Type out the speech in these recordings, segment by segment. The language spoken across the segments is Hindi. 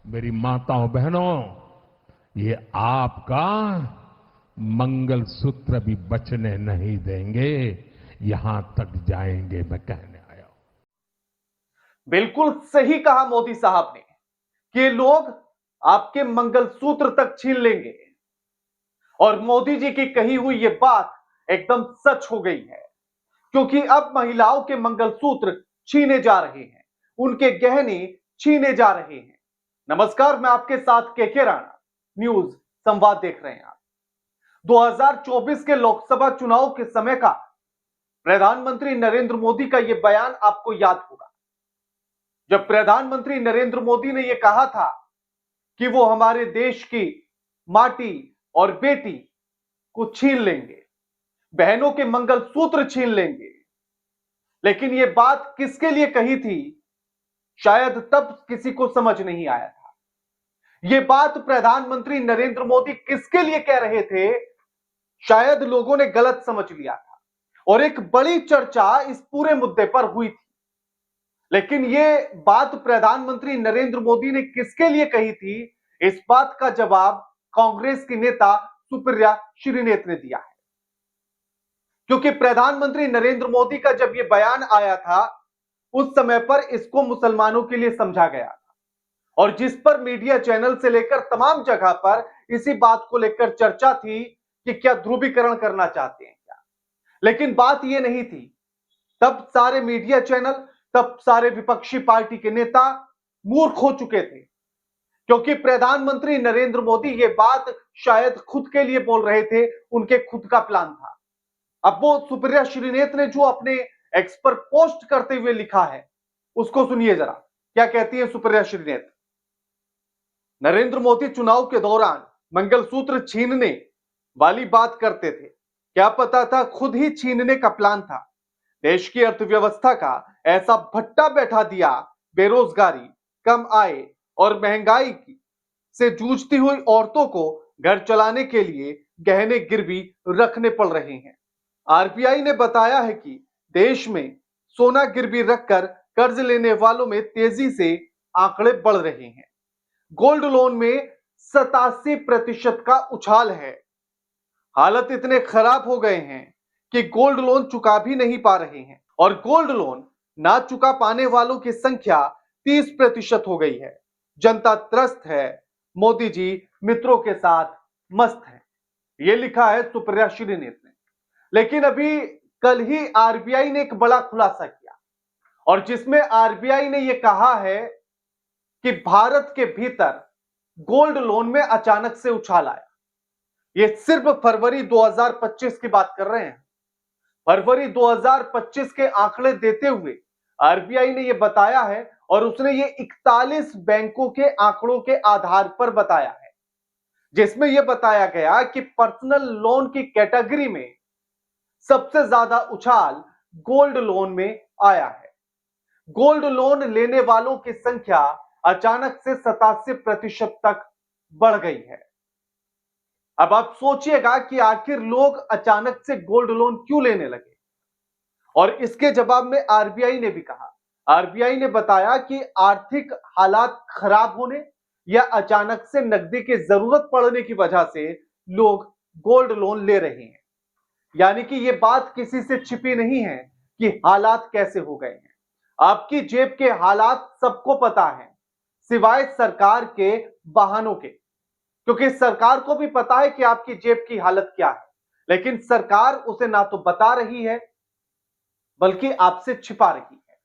मेरी माताओं बहनों, ये आपका मंगलसूत्र भी बचने नहीं देंगे, यहां तक जाएंगे, मैं कहने आया हूं। बिल्कुल सही कहा मोदी साहब ने कि लोग आपके मंगलसूत्र तक छीन लेंगे। और मोदी जी की कही हुई ये बात एकदम सच हो गई है, क्योंकि अब महिलाओं के मंगलसूत्र छीने जा रहे हैं, उनके गहने छीने जा रहे हैं। नमस्कार, मैं आपके साथ केके राणा, न्यूज संवाद देख रहे हैं आप। 2024 के लोकसभा चुनाव के समय का प्रधानमंत्री नरेंद्र मोदी का यह बयान आपको याद होगा, जब प्रधानमंत्री नरेंद्र मोदी ने यह कहा था कि वो हमारे देश की माटी और बेटी को छीन लेंगे, बहनों के मंगलसूत्र छीन लेंगे। लेकिन यह बात किसके लिए कही थी, शायद तब किसी को समझ नहीं आया था। यह बात प्रधानमंत्री नरेंद्र मोदी किसके लिए कह रहे थे, शायद लोगों ने गलत समझ लिया था और एक बड़ी चर्चा इस पूरे मुद्दे पर हुई थी। लेकिन यह बात प्रधानमंत्री नरेंद्र मोदी ने किसके लिए कही थी, इस बात का जवाब कांग्रेस की नेता सुप्रिया श्रीनेत ने दिया है। क्योंकि प्रधानमंत्री नरेंद्र मोदी का जब यह बयान आया था, उस समय पर इसको मुसलमानों के लिए समझा गया था और जिस पर मीडिया चैनल से लेकर तमाम जगह पर इसी बात को लेकर चर्चा थी कि क्या ध्रुवीकरण करना चाहते हैं क्या। लेकिन बात यह नहीं थी। तब सारे मीडिया चैनल, तब सारे विपक्षी पार्टी के नेता मूर्ख हो चुके थे, क्योंकि प्रधानमंत्री नरेंद्र मोदी ये बात शायद खुद के लिए बोल रहे थे, उनके खुद का प्लान था। अब वो सुप्रिया श्रीनेत ने जो अपने एक्स पर पोस्ट करते हुए लिखा है, उसको सुनिए जरा, क्या कहती है सुप्रिया श्रीनेत। नरेंद्र मोदी चुनाव के दौरान मंगलसूत्र छीनने वाली बात करते थे, क्या पता था खुद ही छीनने का प्लान था। देश की अर्थव्यवस्था का ऐसा भट्टा बैठा दिया, बेरोजगारी, कम आय और महंगाई की से जूझती हुई औरतों को घर चलाने के लिए गहने गिरवी रखने पड़ रहे हैं। आरबीआई ने बताया है कि देश में सोना गिरवी रखकर कर्ज लेने वालों में तेजी से आंकड़े बढ़ रहे हैं। गोल्ड लोन में 87% का उछाल है। हालत इतने खराब हो गए हैं कि गोल्ड लोन चुका भी नहीं पा रहे हैं और गोल्ड लोन ना चुका पाने वालों की संख्या 30% हो गई है। जनता त्रस्त है, मोदी जी मित्रों के साथ मस्त है, यह लिखा है सुप्रिया श्रीनेत ने। लेकिन अभी कल ही आरबीआई ने एक बड़ा खुलासा किया और जिसमें आरबीआई ने यह कहा है कि भारत के भीतर गोल्ड लोन में अचानक से उछाल आया। यह सिर्फ फरवरी 2025 की बात कर रहे हैं। फरवरी 2025 के आंकड़े देते हुए आरबीआई ने यह बताया है और उसने ये 41 बैंकों के आंकड़ों के आधार पर बताया है, जिसमें यह बताया गया कि पर्सनल लोन की कैटेगरी में सबसे ज्यादा उछाल गोल्ड लोन में आया है। गोल्ड लोन लेने वालों की संख्या अचानक से 87% तक बढ़ गई है। अब आप सोचिएगा कि आखिर लोग अचानक से गोल्ड लोन क्यों लेने लगे, और इसके जवाब में आरबीआई ने भी कहा। आरबीआई ने बताया कि आर्थिक हालात खराब होने या अचानक से नकदी की जरूरत पड़ने की वजह से लोग गोल्ड लोन ले रहे हैं। यानी कि यह बात किसी से छिपी नहीं है कि हालात कैसे हो गए हैं। आपकी जेब के हालात सबको पता है, सिवाय सरकार के बहानों के, क्योंकि सरकार को भी पता है कि आपकी जेब की हालत क्या है, लेकिन सरकार उसे ना तो बता रही है बल्कि आपसे छिपा रही है।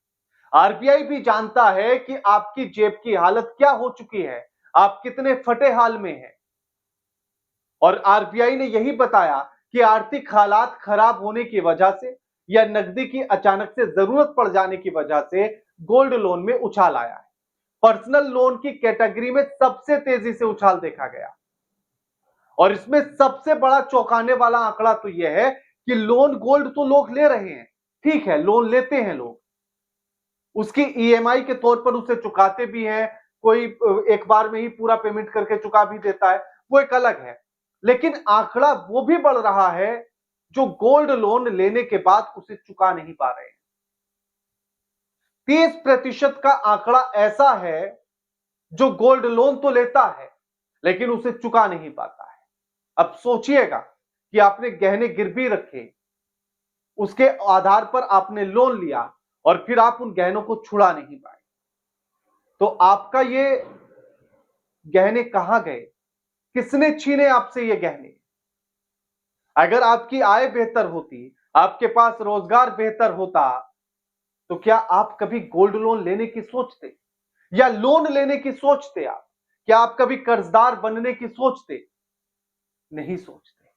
आरबीआई भी जानता है कि आपकी जेब की हालत क्या हो चुकी है, आप कितने फटे हाल में हैं। और आरबीआई ने यही बताया कि आर्थिक हालात खराब होने की वजह से या नकदी की अचानक से जरूरत पड़ जाने की वजह से गोल्ड लोन में उछाल आया है। पर्सनल लोन की कैटेगरी में सबसे तेजी से उछाल देखा गया और इसमें सबसे बड़ा चौंकाने वाला आंकड़ा तो यह है कि लोन गोल्ड तो लोग ले रहे हैं, ठीक है, लोन लेते हैं लोग, उसकी ईएमआई के तौर पर उसे चुकाते भी हैं, कोई एक बार में ही पूरा पेमेंट करके चुका भी देता है, वो एक अलग है। लेकिन आंकड़ा वो भी बढ़ रहा है जो गोल्ड लोन लेने के बाद उसे चुका नहीं पा रहे हैं। 30% का आंकड़ा ऐसा है जो गोल्ड लोन तो लेता है लेकिन उसे चुका नहीं पाता है। अब सोचिएगा कि आपने गहने गिरवी रखे, उसके आधार पर आपने लोन लिया और फिर आप उन गहनों को छुड़ा नहीं पाए, तो आपका ये गहने कहां गए? किसने छीने आपसे ये गहने? अगर आपकी आय बेहतर होती, आपके पास रोजगार बेहतर होता, तो क्या आप कभी गोल्ड लोन लेने की सोचते या लोन लेने की सोचते? आप क्या आप कभी कर्जदार बनने की सोचते? नहीं सोचते।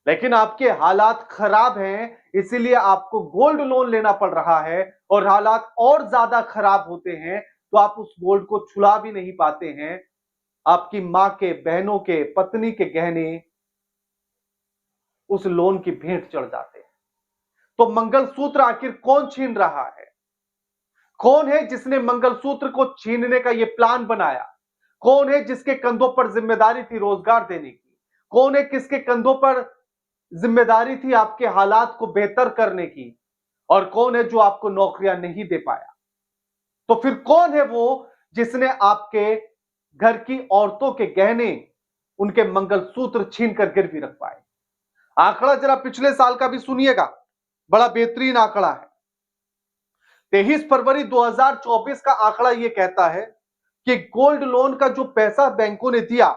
लेकिन आपके हालात खराब हैं, इसीलिए आपको गोल्ड लोन लेना पड़ रहा है, और हालात और ज्यादा खराब होते हैं तो आप उस गोल्ड को छुड़ा भी नहीं पाते हैं। आपकी मां के, बहनों के, पत्नी के गहने उस लोन की भेंट चढ़ जाते हैं। तो मंगलसूत्र आखिर कौन छीन रहा है? कौन है जिसने मंगलसूत्र को छीनने का यह प्लान बनाया? कौन है जिसके कंधों पर जिम्मेदारी थी रोजगार देने की? कौन है किसके कंधों पर जिम्मेदारी थी आपके हालात को बेहतर करने की? और कौन है जो आपको नौकरियां नहीं दे पाया? तो फिर कौन है वो जिसने आपके घर की औरतों के गहने, उनके मंगलसूत्र छीन कर गिरवी रख पाए? आंकड़ा जरा पिछले साल का भी सुनिएगा, बड़ा बेहतरीन आंकड़ा है। 23 फरवरी 2024 का आंकड़ा यह कहता है कि गोल्ड लोन का जो पैसा बैंकों ने दिया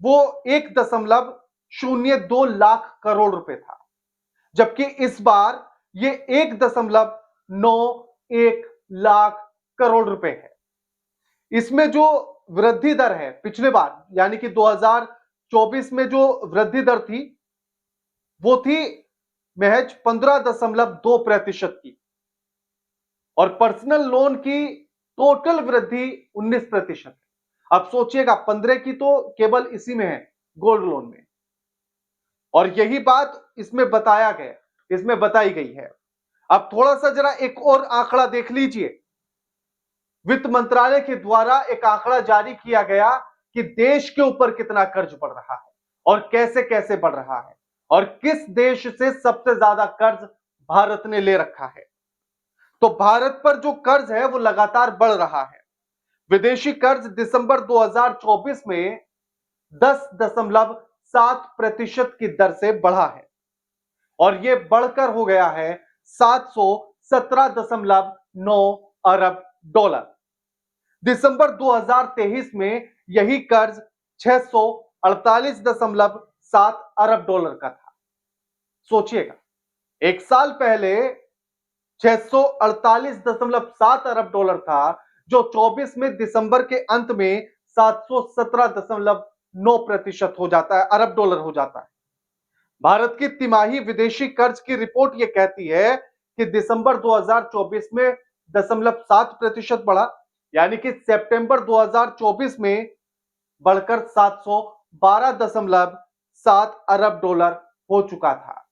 वो 1.02 लाख करोड़ रुपए था, जबकि इस बार ये 1.91 लाख करोड़ रुपए है। इसमें जो वृद्धि दर है पिछले बार यानी कि 2024 में जो वृद्धि दर थी वो थी महज 15.2% की, और पर्सनल लोन की टोटल वृद्धि 19% है। अब सोचिएगा 15 की तो केवल इसी में है, गोल्ड लोन में, और यही बात इसमें बताई गई है। अब थोड़ा सा जरा एक और आंकड़ा देख लीजिए। वित्त मंत्रालय के द्वारा एक आंकड़ा जारी किया गया कि देश के ऊपर कितना कर्ज बढ़ रहा है और कैसे कैसे बढ़ रहा है, और किस देश से सबसे ज्यादा कर्ज भारत ने ले रखा है। तो भारत पर जो कर्ज है वो लगातार बढ़ रहा है। विदेशी कर्ज दिसंबर 2024 में 10.7% की दर से बढ़ा है, और यह बढ़कर हो गया है 717.9 अरब डॉलर। दिसंबर 2023 में यही कर्ज 648.7 अरब डॉलर का था। सोचिएगा, एक साल पहले 648.7 अरब डॉलर था, जो 24 में दिसंबर के अंत में 717.9% हो जाता है, अरब डॉलर हो जाता है। भारत की तिमाही विदेशी कर्ज की रिपोर्ट यह कहती है कि दिसंबर 2024 में 0.7% बढ़ा, यानी कि सितंबर 2024 में बढ़कर 712.7 अरब डॉलर हो चुका था,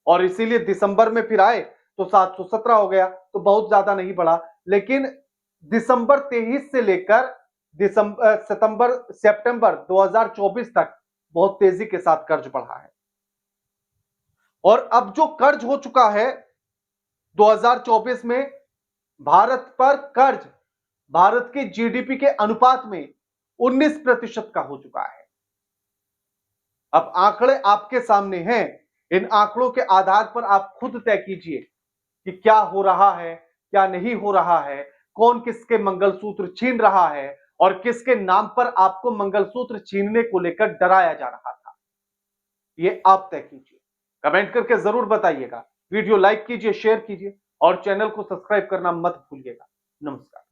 और इसीलिए दिसंबर में फिर आए तो 717 हो गया, तो बहुत ज्यादा नहीं बढ़ा। लेकिन दिसंबर 23 से लेकर सितंबर 2024 तक बहुत तेजी के साथ कर्ज बढ़ा है, और अब जो कर्ज हो चुका है 2024 में, भारत पर कर्ज भारत के जीडीपी के अनुपात में 19% का हो चुका है। अब आंकड़े आपके सामने हैं, इन आंकड़ों के आधार पर आप खुद तय कीजिए कि क्या हो रहा है, क्या नहीं हो रहा है, कौन किसके मंगलसूत्र छीन रहा है, और किसके नाम पर आपको मंगलसूत्र छीनने को लेकर डराया जा रहा था। ये आप तय कीजिए, कमेंट करके जरूर बताइएगा। वीडियो लाइक कीजिए, शेयर कीजिए और चैनल को सब्सक्राइब करना मत भूलिएगा। नमस्कार।